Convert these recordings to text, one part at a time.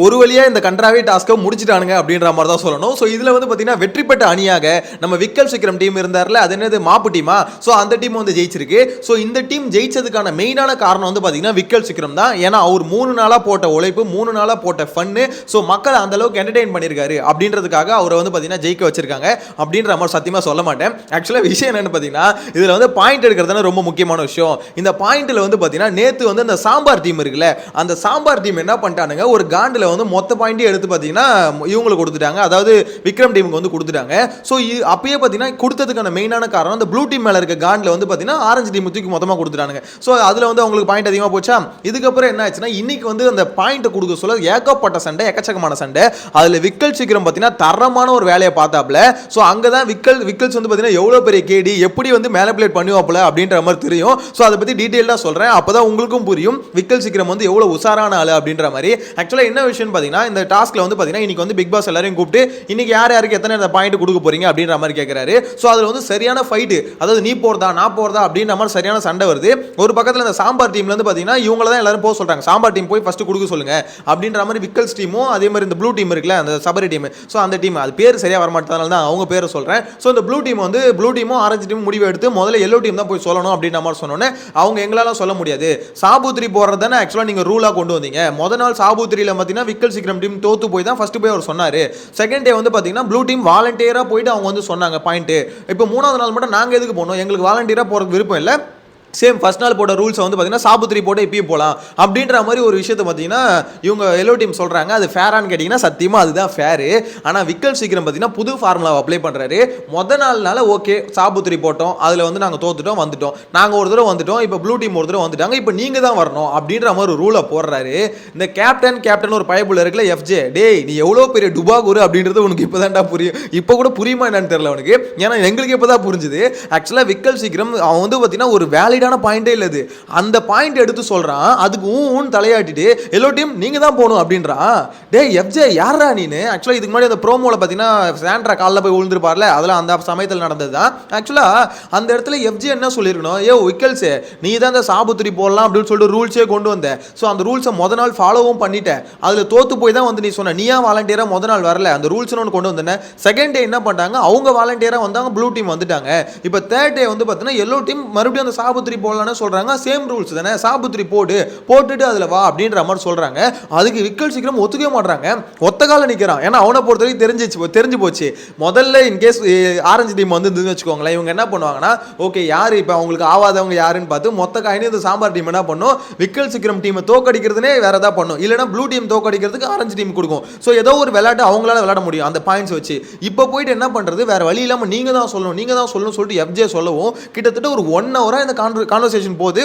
ஒரு வழியா இந்த கன்றாவே டாஸ்க்கை முடிச்சிட்டானுங்க அப்படின்ற மாதிரி தான் சொல்லணும். ஸோ இதில் வந்து பார்த்தீங்கன்னா வெற்றி பெற்ற அணியாக நம்ம விக்கல் சிக்ரம் டீம் இருந்தார்ல, அது என்னது மாப்பு டீமா, ஸோ அந்த டீம் வந்து ஜெயிச்சிருக்கு. ஸோ இந்த டீம் ஜெயிச்சதுக்கான மெயினான காரணம் வந்து பார்த்தீங்கன்னா விக்கல் சிக்ரம் தான். ஏன்னா அவர் 3 நாளாக போட்ட உழைப்பு, 3 நாளாக போட்ட ஃபன்னு, ஸோ மக்களை அந்த அளவுக்கு என்டர்டெயின் பண்ணியிருக்காரு அப்படின்றதுக்காக அவரை வந்து பார்த்தீங்கன்னா ஜெயிக்க வச்சிருக்காங்க அப்படின்ற மாதிரி சத்தியமாக சொல்ல மாட்டேன். ஆக்சுவலாக விஷயம் என்னன்னு பார்த்தீங்கன்னா இதில் வந்து பாயிண்ட் எடுக்கிறது ரொம்ப முக்கியமான விஷயம். இந்த பாயிண்ட்ல வந்து பார்த்தீங்கன்னா நேற்று வந்து அந்த சாம்பார் டீம் இருக்குல்ல, அந்த சாம்பார் டீம் என்ன பண்ணிட்டானுங்க, ஒரு காண்டில் வந்து மொத்த பாயிண்ட்டையும் எடுத்து பார்த்தீங்கன்னா இவங்களுக்கு கொடுத்துட்டாங்க, அதாவது விக்ரம் டீமுக்கு வந்து கொடுத்துட்டாங்க. ஸோ அப்பயே பார்த்தீங்கன்னா கொடுத்ததுக்கான மெயினான காரணம் அந்த ப்ளூ டீம் மேலே இருக்க காண்டில் வந்து பார்த்தீங்கன்னா ஆரஞ்சு டீம் தூக்கி மொத்தமாக கொடுத்துட்டாங்க. ஸோ அதில் வந்து அவங்களுக்கு பாயிண்ட் அதிகமாக போச்சா. இதுக்கப்புறம் என்ன ஆச்சுன்னா இன்னைக்கு வந்து அந்த பாயிண்ட் கொடுக்க சொல்ல ஏகப்பட்ட சண்டை, எக்கச்சக்கமான சண்டை. அதில் விக்கல் சீக்கிரம் பார்த்தீங்கன்னா தரமான ஒரு வேலையை பார்த்தாப்புல. ஸோ அங்கே தான் விக்கல்ஸ் வந்து பார்த்தீங்கன்னா எவ்வளோ பெரிய கேடி, எப்படி வந்து மேனிபுலேட் பண்ணுவாப்புல அப்படின்ற மாதிரி தெரியும். ஸோ அதை பற்றி டீட்டெயிலாக சொல்கிறேன், அப்போ தான் உங்களுக்கும் புரியும் விக்கல் சீக்கிரம் வந்து எவ்வளோ உசாரான ஆள் அப்படின்ற மாதிரி. ஆக்சுவலாக என்ன விஷயம் பார்த்தீங்கன்னா இந்த டாஸ்க்ல வந்து பார்த்தீங்கன்னா இன்னைக்கு வந்து பிக் பாஸ் எல்லாரையும் கூப்பிட்டு இன்னைக்கு யார் யாருக்கு எத்தனை பாயிண்ட் கொடுக்க போறீங்க அப்படின்ற மாதிரி கேட்கிறாரு. ஸோ அதில் வந்து சரியான ஃபைட்டு, அதாவது நீ போறதா நான் போறதா அப்படின்ற மாதிரி சரியான சண்டை வருது. ஒரு பக்கத்தில் இந்த சாம்பார் டீம்ல இருந்து பார்த்தீங்கன்னா இவங்கள தான் எல்லாரும் போக சொல்றாங்க, சாம்பார் டீம் போய் ஃபர்ஸ்ட் கொடுக்க சொல்லுங்க அப்படின்ற மாதிரி விக்கல்ஸ் டீமும், அதே மாதிரி இந்த ப்ளூ டீம் இருக்குல்ல அந்த சபரி டீம், ஸோ அந்த டீம் அது பேர் சரியா வரமாட்டதுனால தான் அவங்க பேரை சொல்றேன். ஸோ இந்த ப்ளூ டீமும் ஆரஞ்சு டீம் முடிவு எடுத்து முதல்ல எல்லோ டீம் தான் போய் சொல்லணும் அப்படின்ற மாதிரி சொன்னோன்னே அவங்க எங்களால சொல்ல முடியாது, சாபுத்திரி போடுறது தானே ஆக்சுவலாக நீங்க ரூலா கொண்டு வந்தீங்க. முதல் நாள் சாபுத்திரியில பார்த்தீங்கன்னா விக்கல் சீக்கிரம் டீம் தோத்து போய் தான் ஃபர்ஸ்ட் போய் அவர் சொன்னாரு. செகண்ட் டே வந்து பாத்தீங்கன்னா ப்ளூ டீம் வாலண்டியரா போயிட்டு அவங்க வந்து சொன்னாங்க பாயிண்ட். இப்போ 3வது நாள் மட்டும் நாங்க எதுக்கு போனோம், எங்களுக்கு வாலண்டியரா போறதுக்கு விருப்பம் இல்லை, சேம் ஃபர்ஸ்ட் நாள் போட்ட ரூல்ஸ் வந்து பார்த்தீங்கன்னா சாபுத்திரி போட்டு இப்பயே போகலாம் அப்படின்ற மாதிரி ஒரு விஷயத்தை பார்த்தீங்கன்னா இவங்க எல்லோ டீம் சொல்கிறாங்க. அது ஃபேரானு கேட்டிங்கன்னா சத்தியமாக அதுதான் ஃபேரு. ஆனால் விக்கல் சீக்கிரம் பார்த்தீங்கன்னா புது ஃபார்முலாவை அப்ளை பண்ணுறாரு. நாள் ஓகே சாபுத்திரி போட்டோம், அதில் வந்து நாங்கள் தோத்துட்டோம், வந்துட்டோம், நாங்கள் ஒரு தடவை வந்துட்டோம், இப்போ ப்ளூ டீம் ஒரு தடவை வந்துட்டாங்க, இப்போ நீங்கள் தான் வரணும் அப்படின்ற மாதிரி ஒரு ரூலை போடுறாரு. இந்த கேப்டன் ஒரு பயபுள்ள இருக்குல்ல எஃப்ஜே, டேய் நீ எவ்வளோ பெரிய டுபாகூர் அப்படின்றது உனக்கு இப்போ தான்டா புரியும், இப்போ கூட புரியுமா என்னன்னு தெரியல உனக்கு, ஏன்னா எங்களுக்கு இப்போ தான் புரிஞ்சுது. ஆக்சுவலாக விக்கல் சீக்கிரம் அவன் வந்து பார்த்தீங்கன்னா ஒரு வேலிடான பாயிண்டே இல்லது, அந்த பாயிண்ட் எடுத்து சொல்றான், அதுக்கு ஊன் தலையாட்டிட்டு எல்லோ டீம் நீங்க தான் போகணும் அப்படின்றான். டேய் எஃப்ஜே யாரா நீனு. ஆக்சுவலா இதுக்கு முன்னாடி அந்த ப்ரோமோல பார்த்தீங்கன்னா சாண்ட்ரா காலில் போய் விழுந்துருப்பார்ல, அதெல்லாம் அந்த சமயத்தில் நடந்தது தான். ஆக்சுவலா அந்த இடத்துல எஃப்ஜே என்ன சொல்லியிருக்கணும், ஏ விக்கல்ஸே நீ தான் அந்த சாபுத்திரி போடலாம் அப்படின்னு சொல்லிட்டு ரூல்ஸே கொண்டு வந்த, ஸோ அந்த ரூல்ஸை முத நாள் ஃபாலோவும் பண்ணிட்டேன், அதில் தோத்து போய் தான் வந்து நீ சொன்ன, நீயா வாலண்டியரா முத நாள் வரல, அந்த ரூல்ஸ் ஒன்று கொண்டு வந்தேன். செகண்ட் டே என்ன பண்ணிட்டாங்க, அவங்க வாலண்டியரா வந்தாங்க, ப்ளூ டீம் வந்துட்டாங்க. இப்போ தேர்ட் டே வந்து பார்த்தீங்கன்னா எல்லோ டீம் மறுபடியும் அந்த சாபுத்திரி போடலான்னு சொல்றாங்க. சேம் ரூல்ஸ் தானே, சாபுத்திரி போட்டுட்டு அதுல வா அப்படின்ற மாதிரி சொல்றாங்க. அதுக்கு விக்கல் சீக்கிரம் ஒத்துக்கவே மாட்டாங்க, ஒத்த கால நிக்கிறான். ஏன்னா அவனை பொறுத்தவரைக்கும் தெரிஞ்சு போச்சு. முதல்ல இன்கேஸ் ஆரஞ்சு டீம் வந்து வச்சுக்கோங்களேன், இவங்க என்ன பண்ணுவாங்கன்னா ஓகே யாரு இப்போ அவங்களுக்கு ஆவாதவங்க யாருன்னு பார்த்து மொத்த காயினி இந்த சாம்பார் டீம் என்ன பண்ணும், விக்கல் சீக்கிரம் டீமை தோக்கடிக்கிறதுனே வேற ஏதாவது பண்ணும், இல்லைன்னா ப்ளூ டீம் தோக்கடிக்கிறதுக்கு ஆரஞ்சு டீம் கொடுக்கும். ஸோ ஏதோ ஒரு விளையாட்டு அவங்களால விளையாட முடியும் அந்த பாயிண்ட்ஸ் வச்சு. இப்போ போயிட்டு என்ன பண்றது, வேற வழி இல்லாமல் நீங்க தான் சொல்லணும் சொல்லிட்டு எஃப்ஜே சொல்லவும் கிட்டத்தட்ட ஒரு 1 hour இந்த கான்வர்சேஷன் போது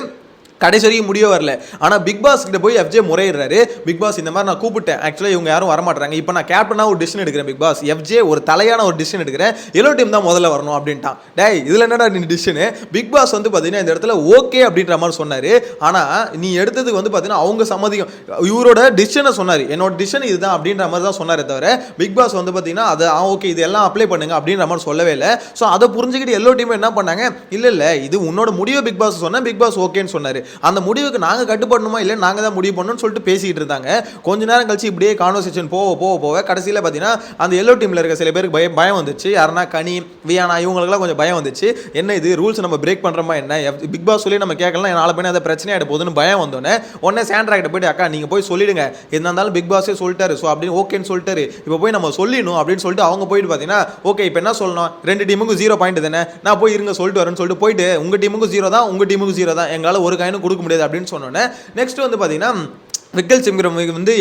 கடைசி வரைக்கும் முடிய வரல. ஆனால் பிக் பாஸ் கிட்ட போய் எஃப்ஜே முறையிடுறாரு, பிக் பாஸ் இந்த மாதிரி நான் கூப்பிட்டேன், ஆக்சுவலாக இவங்க யாரும் வரமாட்டாங்க, இப்போ நான் கேப்டனாக ஒரு டிசிஷன் எடுக்கிறேன் பிக் பாஸ், எஃப்ஜே ஒரு தலையான ஒரு டிசிஷன் எடுக்கிறேன், எல்லோ டீம் தான் முதல்ல வரணும் அப்படின்ட்டான். டேய் இதில் என்னடா நீ டிசிஷனு, பிக் பாஸ் வந்து பார்த்தீங்கன்னா இந்த இடத்துல ஓகே அப்படின்ற மாதிரி சொன்னார். ஆனால் நீ எடுத்ததுக்கு வந்து பார்த்தீங்கன்னா அவங்க சம்மதிக்கும், இவரோட டிசிஷனை சொன்னார், என்னோட டிசிஷன் இதுதான் அப்படின்ற மாதிரி தான் சொன்னாரே தவிர பிக் பாஸ் வந்து பார்த்தீங்கன்னா அதை ஓகே இது எல்லாம் அப்ளை பண்ணுங்க அப்படின்ற மாதிரி சொல்லவே இல்லை. ஸோ அதை புரிஞ்சுக்கிட்டு எல்லோ டீம் என்ன பண்ணாங்க, இல்லை இது உன்னோட முடிவை பிக் பாஸ் சொன்னேன், பிக் பாஸ் ஓகேன்னு சொன்னார், அந்த முடிவுக்கு நாங்கள் கட்டுப்படணுமா இல்லை நாங்கள் தான் முடிவு பண்ணணும்னு சொல்லிட்டு பேசிக்கிட்டு இருந்தாங்க. கொஞ்ச நேரம் கழிச்சு இப்படியே கான்வர்சேஷன் போக கடைசியில் பார்த்தீங்கன்னா அந்த எல்லோ டீமில் இருக்க சில பேருக்கு பயம் வந்துச்சு, யாருன்னா கனி வியானா இவங்களுக்குலாம் கொஞ்சம் பயம் வந்துச்சு, என்ன இது ரூல்ஸ் நம்ம பிரேக் பண்ணுறோமா என்ன, பிக் பாஸ் சொல்லி நம்ம கேட்கலாம், நாலு பேர் அதை பிரச்சனையாகிட போகுதுன்னு பயம் வந்தோன்னே உடனே சாண்ட்ரா கிட்ட போயிட்டு அக்கா நீங்கள் போய் சொல்லிடுங்க, என்ன இருந்தாலும் பிக் பாஸே சொல்லிட்டாரு, ஸோ அப்படின்னு ஓகேன்னு சொல்லிட்டாரு, இப்போ போய் நம்ம சொல்லிடணும் அப்படின்னு சொல்லிட்டு அவங்க போயிட்டு பார்த்தீங்கன்னா ஓகே இப்போ என்ன சொல்லணும், 2 டீமுக்கும் 0 பாயிண்ட் தானே, நான் போய் இருங்க சொல்லிட்டு வரேன்னு சொல்லிட்டு போயிட்டு உங்கள் டீமுக்கும் 0 தான், உங்கள் டீமுக்கும் 0 தான், எங்களால் ஒரு காயினும் கொடுக்க முடியாது அப்படின்னு சொன்னோன்னே நெக்ஸ்ட் வந்து பார்த்தீங்கன்னா விக்கல் சிம்கிரம் வந்து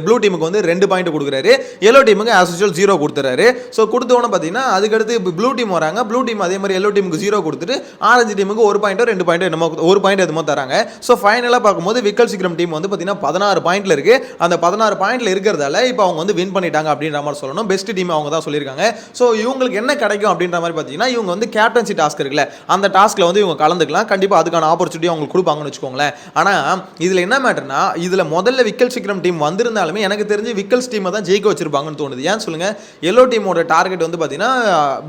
ப்ளூ டீமுக்கு வந்து 2 பாயிண்ட் கொடுக்குறாரு, எல்லோ டீமுக்கு ஆஸ் யூசுவல் 0 கொடுத்துறாரு. ஸோ கொடுத்தோன்னு பார்த்தீங்கன்னா அதுக்கடுத்து ப்ளூ டீம் வராங்க, ப்ளூ டீம் அதே மாதிரி எல்லோ டீமுக்கு 0 கொடுத்துட்டு ஆரஞ்சு டீமுக்கு 1 பாயிண்டோ 2 பாயிண்டோ என்னமோ 1 பாயிண்ட் எதுமோ தராங்க. ஸோ ஃபைனலாக பார்க்கும்போது விக்கல் சிக்ரம் டீம் வந்து பார்த்தீங்கன்னா 16 பாயிண்ட்ல இருக்கு. அந்த 16 பாயிண்ட்ல இருக்கிறதால இப்போ அவங்க வந்து வின் பண்ணிட்டாங்க அப்படின்ற மாதிரி சொல்லணும். பெஸ்ட் டீம் அவங்க தான் சொல்லியிருக்காங்க. ஸோ இவங்களுக்கு என்ன கிடைக்கும் அப்படின்ற மாதிரி பார்த்தீங்கன்னா இவங்க வந்து கேப்டன்சி டாஸ்க் இருக்குல்ல, அந்த டாஸ்க்ல வந்து இவங்க கலந்துக்கலாம், கண்டிப்பாக அதுக்கான ஆப்பர்ச்சுனிட்டி அவங்களுக்கு கொடுப்பாங்கன்னு வச்சுக்கோங்களேன். ஆனால் இதில் என்ன மேட்டர்னா இதில் முதல்ல விக்கல்ஸ் விக்ரம் டீம் வந்திருந்தாலுமே எனக்கு தெரிஞ்சு விக்கல்ஸ் டீமை தான் ஜெயிக்க வச்சிருப்பாங்கன்னு தோணுது. ஏன் சொல்லுங்க, எல்லோ டீமோட டார்கெட் வந்து பார்த்தீங்கன்னா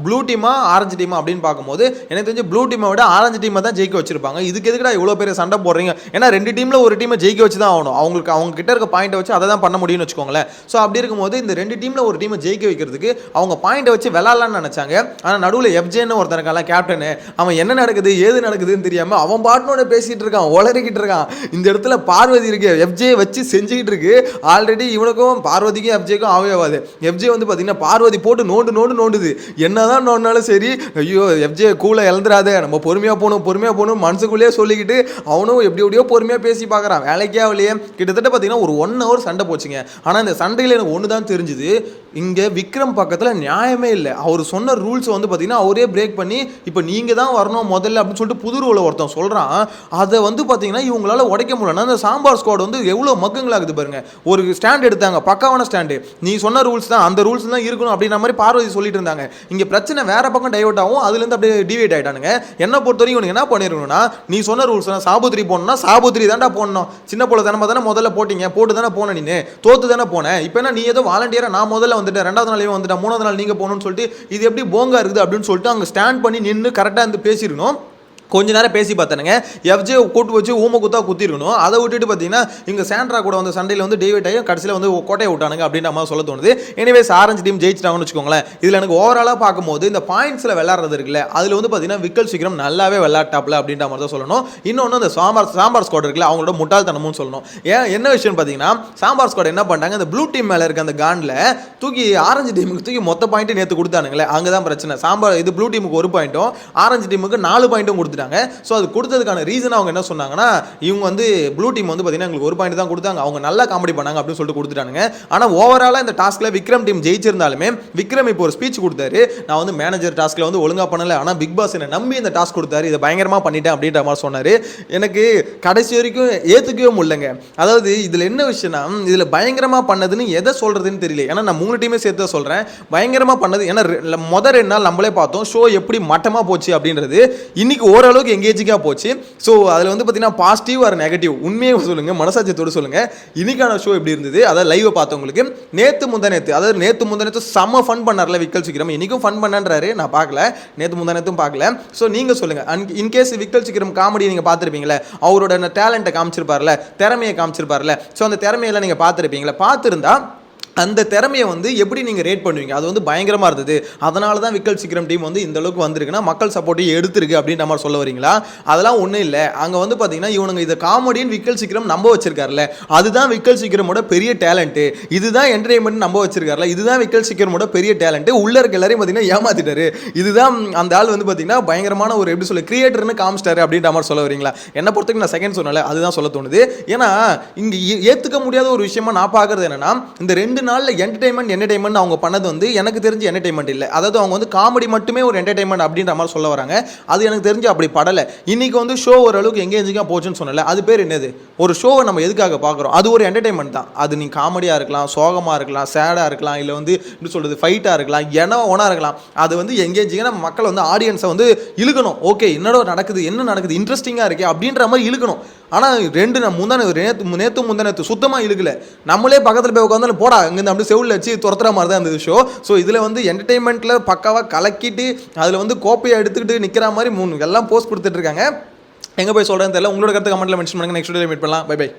ப்ளூ டீமா ஆரஞ்சு டீமா அப்படின்னு பார்க்கும்போது எனக்கு தெரிஞ்சு ப்ளூ டீமை விட ஆரஞ்சு டீமை தான் ஜெயிக்க வச்சிருப்பாங்க. இதுக்கு எதுக்குடா இவ்வளோ பெரிய சண்டை போடுறீங்க? ஏன்னா ரெண்டு டீமில் ஒரு டீமை ஜெயிக்க வச்சு தான் ஆகணும். அவங்களுக்கு அவங்க கிட்ட இருக்க பாயிண்டை வச்சு அதை தான் பண்ண முடியும்னு வச்சுக்கோங்களேன். ஸோ அப்படி இருக்கும்போது இந்த ரெண்டு டீமில் ஒரு டீமை ஜெயிக்க வைக்கிறதுக்கு அவங்க பாயிண்டை வச்சு விளாட்லான்னு நினச்சாங்க. ஆனால் நடுவில் எஃப்ஜேன்னு ஒருத்தர் இருக்கான் கேப்டனு, அவன் என்ன நடக்குது ஏது நடக்குதுன்னு தெரியாமல் அவன் பாட்டனோட பேசிகிட்டு இருக்கான், உளறிக்கிட்டு இருக்கான். இந்த இடத்துல பார்வதி இருக்கு, எஃப்ஜே வச்சு செஞ்சுக்கிட்டு இருக்கு. ஆல்ரெடி இவனுக்கும் பார்வதிக்கும் எஃப்ஜேக்கும் ஆகாது. எஃப்ஜே வந்து பார்த்தீங்கன்னா பார்வதி போட்டு நோண்டுது. என்னதான் நோண்டினாலும் சரி, ஐயோ எஃப்ஜே கூலை இழந்துடாத, நம்ம பொறுமையாக போகணும் மனசுக்குள்ளேயே சொல்லிக்கிட்டு அவனும் எப்படியோ பொறுமையாக பேசி பார்க்குறான். வேலைக்கே அவளையே கிட்டத்தட்ட பார்த்தீங்கன்னா ஒரு 1 hour சண்டை போச்சுங்க. ஆனால் இந்த சண்டையில் எனக்கு ஒன்று தான் தெரிஞ்சுது, இங்கே விக்ரம் பக்கத்தில் நியாயமே இல்லை. அவர் சொன்ன ரூல்ஸை வந்து பார்த்தீங்கன்னா அவரே பிரேக் பண்ணி இப்போ நீங்கள் தான் வரணும் முதல்ல அப்படின்னு சொல்லிட்டு புது ரூலை ஒருத்தன் சொல்கிறான். அதை வந்து பார்த்தீங்கன்னா இவங்களால உடைக்க முடியலன்னா அந்த சாம்பார் ஸ்குவாட் வந்து எவ்வளோ மக்குங்களாகுது பாருங்க. ஒரு ஸ்டாண்ட் எடுத்தாங்க, பக்காவான ஸ்டாண்டு, நீ சொன்ன ரூல்ஸ் தான், அந்த ரூல்ஸ் தான் இருக்கணும் அப்படின்ற மாதிரி பார்வதி சொல்லிட்டு இருந்தாங்க. இங்கே பிரச்சனை வேற பக்கம் டைவர்ட் ஆகும், அதுலேருந்து அப்படியே டிவைட் ஆகிட்டானுங்க. என்ன பொறுத்த வரைக்கும் இவனுக்கு என்ன பண்ணிருக்கணும்னா, நீ சொன்ன ரூல்ஸ் தான் சாபுத்திரி போடணும்னா சாபுத்திரி தான்டா போடணும். சின்ன போல தானே முதல்ல போட்டீங்க, போட்டு தானே போன, நீ தோத்து தானே போனேன். இப்போ என்ன நீ ஏதோ வாலண்டியரா நான் முதல்ல வந்துட்டேன், 2வது நாள் வந்துட்டேன், 3வது நாள் நீங்க போகணும்னு சொல்லிட்டு இது எப்படி போங்கா இருக்குது அப்படின்னு சொல்லிட்டு அங்கே ஸ்டாண்ட் பண்ணி நின்று கரெக்டாக இருந்து பேசியிருக்கணும். கொஞ்ச நேரம் பேசி பார்த்தானுங்க, எஃப்ஜே கூட்டு வச்சு ஊமை குத்தா குத்திருக்கணும். அதை விட்டுட்டு பார்த்தீங்கன்னா இங்கே சாண்ட்ரா கூட வந்து சண்டையில் வந்து டேவிட் ஆகி கடைசியில் வந்து கோட்டையை விட்டானுங்க அப்படின்ற மாதிரி சொல்ல தோணுது. எனிவேஸ் ஆரஞ்சு டீம் ஜெயிச்சிட்டாங்கன்னு வச்சுக்கோங்களேன். இதில் எனக்கு ஓவராலாக பார்க்கும்போது இந்த பாயிண்ட்ஸில் விளாட்றது இருக்குல்ல, அதில் வந்து பார்த்தீங்கன்னா விக்கல்ஸ் விக்ரம் நல்லாவே விளாட்டாப்ல அப்படின்ற மாதிரி தான் சொல்லணும். இன்னொன்று இந்த சாம்பார் ஸ்குவாட் இருக்குல்ல, அவங்களோட முட்டாள்தனமும் சொல்லணும். என்ன விஷயம் பார்த்தீங்கன்னா சாம்பார் ஸ்குவாட் என்ன பண்ணிட்டாங்க, இந்த ப்ளூ டீம் மேலே இருக்க அந்த காண்டில் தூக்கி ஆரஞ்சு டீமுக்கு தூக்கி மொத்த பாயிண்ட்டு நேற்று கொடுத்தானுங்களே, அங்கே தான் பிரச்சனை. இது ப்ளூ டீமுக்கு 1 பாயிண்ட்டும் ஆரஞ்சு டீமுக்கு 4 பாயிண்ட்டும் கொடுத்து. ஸோ அது கொடுத்ததுக்கான ரீசன் அவங்க என்ன சொன்னாங்கன்னா, இவங்க வந்து ப்ளூ டீம் வந்து பார்த்தீங்கன்னா எங்களுக்கு 1 பாயிண்ட் தான் கொடுத்தாங்க, அவங்க நல்லா காமெடி பண்ணாங்க அப்படின்னு சொல்லிட்டு கொடுத்துட்டானுங்க. ஆனால் ஓவராலாக இந்த டாஸ்க்கில் விக்ரம் டீம் ஜெயிச்சிருந்தாலுமே விக்ரம் இப்போ ஒரு ஸ்பீச் கொடுத்தாரு, நான் வந்து மேனேஜர் டாஸ்க்கில் வந்து ஒழுங்காக பண்ணலை, ஆனால் பிக் பாஸ் என்னை நம்பி இந்த டாஸ்க் கொடுத்தாரு, இதை பயங்கரமாக பண்ணிட்டேன் அப்படின்ற மாதிரி சொன்னார். எனக்கு கடைசி வரைக்கும் ஏற்றுக்கவே முடியலங்க. அதாவது இதில் என்ன விஷயம்னா, இதில் பயங்கரமாக பண்ணதுன்னு எதை சொல்கிறதுன்னு தெரியல. ஏன்னா நான் 3 டீமே சேர்த்து சொல்கிறேன், பயங்கரமாக பண்ணது. ஏன்னா முதல் 2 நாள் நம்மளே பார்த்தோம் ஷோ எப்படி மட்டமாக போச்சு அப்படின்றது. இன்னைக்கு ஓரளவுக்கு எங்கேஜிங்காக போச்சு. ஸோ அதில் வந்து பார்த்தீங்கன்னா பாசிட்டிவ் ஆர் நெகட்டிவ் உண்மையை சொல்லுங்கள், மனசாட்சியத்தோடு சொல்லுங்கள். இன்னைக்கான ஷோ எப்படி இருந்தது, அதாவது லைவை பார்த்தவங்களுக்கு. நேற்று முந்தானேத்து செம்ம ஃபன் பண்ணார்ல விக்கல்ஸ் விக்ரம், இன்னைக்கும் ஃபன் பண்ணன்றாரு. நான் பார்க்கல, நேற்று முந்தானேத்தும் பார்க்கல. ஸோ நீங்கள் சொல்லுங்கள், இன்கேஸ் விக்கல்ஸ் விக்ரம் காமெடி நீங்கள் பார்த்துருப்பீங்களே, அவரோட டேலண்ட்டை காமிச்சிருப்பார்ல, திறமையை காமிச்சிருப்பார்ல, ஸோ அந்த திறமையெல்லாம் நீங்கள் பார்த்துருப்பீங்களா? பார்த்துருந்தா அந்த திறமையை வந்து எப்படி நீங்கள் ரேட் பண்ணுவீங்க? அது வந்து பயங்கரமாக இருந்தது, அதனால தான் விக்கல்ஸ் விக்ரம் டீம் வந்து இந்த அளவுக்கு வந்திருக்குன்னா மக்கள் சப்போர்ட்டையும் எடுத்துருக்கு அப்படின்ற மாதிரி சொல்ல வரீங்களா? அதெல்லாம் ஒன்றும் இல்லை. அங்கே வந்து பார்த்தீங்கன்னா இவனுங்க இதை காமெடின்னு விக்கல்ஸ் விக்ரம் நம்ப வச்சிருக்காருல்ல, அதுதான் விக்கல்ஸ் விக்ரமோட பெரிய டேலண்ட்டு, இதுதான் என்டர்டைன்மெண்ட் நம்ப வச்சிருக்காருல, இதுதான் விக்கல்ஸ் விக்ரமோட பெரிய டேலண்ட்டு. உள்ள இருக்க எல்லாரையும் பார்த்தீங்கன்னா ஏமாத்திட்டாரு. இதுதான் அந்த ஆள் வந்து பார்த்தீங்கன்னா பயங்கரமான ஒரு எப்படி சொல்ல கிரியேட்டர்னு காமிச்சிட்டாரு அப்படின்ற மாதிரி சொல்ல வரீங்களா? என்னை பொறுத்தவரைக்கும் நான் செகண்ட் சொன்னல அதுதான் சொல்ல தோணுது. ஏன்னா இங்கே ஏற்றுக்க முடியாத ஒரு விஷயமா நான் பார்க்குறது என்னன்னா, இந்த 2 நாளில் என்டர்டைன்மெண்ட் அவங்க பண்ணது வந்து எனக்கு தெரிஞ்சு என்டர்டைன்மெண்ட் இல்லை. அதாவது அவங்க வந்து காமெடி மட்டுமே ஒரு என்டர்டைன்மெண்ட் அப்படின்ற மாதிரி சொல்ல வராங்க. அது எனக்கு தெரிஞ்சு அப்படி படலை. இன்னைக்கு வந்து ஷோ ஓரளவுக்கு எங்கேஜிங்காக போச்சுன்னு சொன்னல, அது பேர் என்னது? ஒரு ஷோவை நம்ம எதுக்காக பார்க்குறோம்? அது ஒரு என்டர்டைன்மெண்ட் தான். அது நீ காமெடியாக இருக்கலாம், சோகமாக இருக்கலாம், சேடாக இருக்கலாம், இல்லை வந்து எப்படி சொல்கிறது ஃபைட்டாக இருக்கலாம், ஒன்றா இருக்கலாம். அது வந்து எங்கேஜிங்காக நம்ம மக்கள் வந்து ஆடியன்ஸை வந்து இழுக்கணும். ஓகே என்னடோ நடக்குது, என்ன நடக்குது, இன்ட்ரெஸ்டிங்காக இருக்கே அப்படின்ற மாதிரி இழுக்கணும். ஆனால் நேற்று முந்தானேத்து சுத்தமாக இழுக்கல. நம்மளே பக்கத்தில் போய் உட்காந்து போடா இங்கேருந்து அப்படி செவுளில் வச்சு துரத்துற மாதிரி தான் இருந்தது ஷோ. ஸோ இதில் வந்து என்டர்டைன்மெண்ட்டில் பக்காவாக கலக்கிட்டு அதில் வந்து கோப்பையை எடுத்துக்கிட்டு நிற்கிற மாதிரி 3 எல்லாம் போஸ்ட் கொடுத்துட்டு இருக்காங்க. எங்கே போய் சொல்கிறேன்னு தெரியல. உங்களோட கருத்து கமெண்ட்டில் மென்ஷன் பண்ணுங்கள். நெக்ஸ்ட் வீடியோவில் மீட் பண்ணலாம். Bye by.